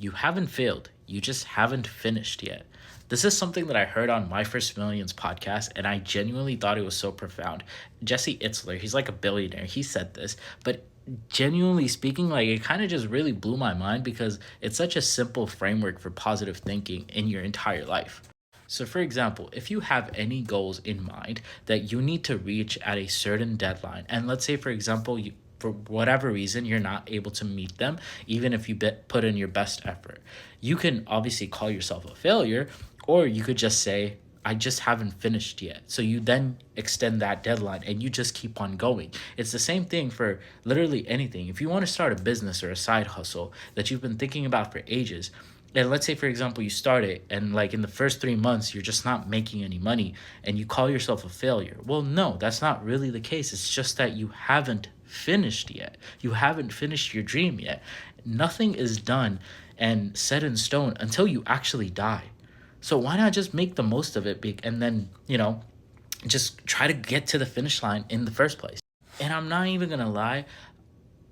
You haven't failed. You just haven't finished yet. This is something that I heard on My First Millions podcast, and I genuinely thought it was so profound. Jesse Itzler, he's like a billionaire. He said this, but genuinely speaking, like it kind of just really blew my mind because it's such a simple framework for positive thinking in your entire life. So, for example, if you have any goals in mind that you need to reach at a certain deadline, and let's say, for example, for whatever reason, you're not able to meet them, even if you put in your best effort, you can obviously call yourself a failure, or you could just say, I just haven't finished yet. So you then extend that deadline and you just keep on going. It's the same thing for literally anything. If you want to start a business or a side hustle that you've been thinking about for ages, and let's say for example you start it and like in the first 3 months you're just not making any money and you call yourself a failure. Well, no, that's not really the case. It's just that you haven't finished yet. You haven't finished your dream yet. Nothing is done and set in stone until you actually die. So why not just make the most of it and then, just try to get to the finish line in the first place. And I'm not even going to lie,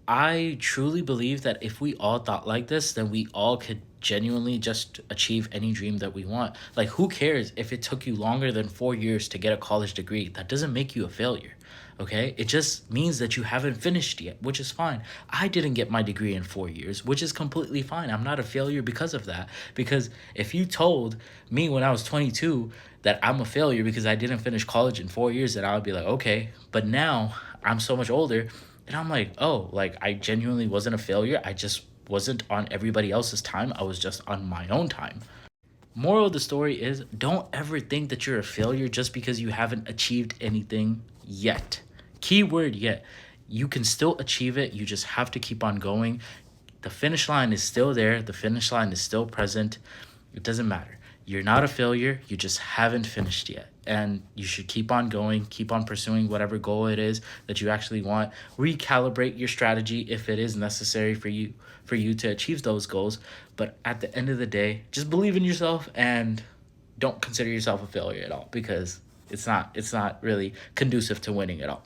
I truly believe that if we all thought like this, then we all could genuinely just achieve any dream that we want. Like, who cares if it took you longer than 4 years to get a college degree? That doesn't make you a failure. Okay, it just means that you haven't finished yet, which is fine. I didn't get my degree in 4 years, which is completely fine. I'm not a failure because of that. Because if you told me when I was 22 that I'm a failure because I didn't finish college in 4 years, then I would be like, okay. But now I'm so much older and I'm like, oh, like I genuinely wasn't a failure. I just wasn't on everybody else's time. I was just on my own time. Moral of the story is don't ever think that you're a failure just because you haven't achieved anything yet. Keyword yet. You can still achieve it. You just have to keep on going. The finish line is still there. The finish line is still present. It doesn't matter. You're not a failure. You just haven't finished yet. And you should keep on going, keep on pursuing whatever goal it is that you actually want. Recalibrate your strategy if it is necessary for you to achieve those goals. But at the end of the day, just believe in yourself and don't consider yourself a failure at all because it's not really conducive to winning at all.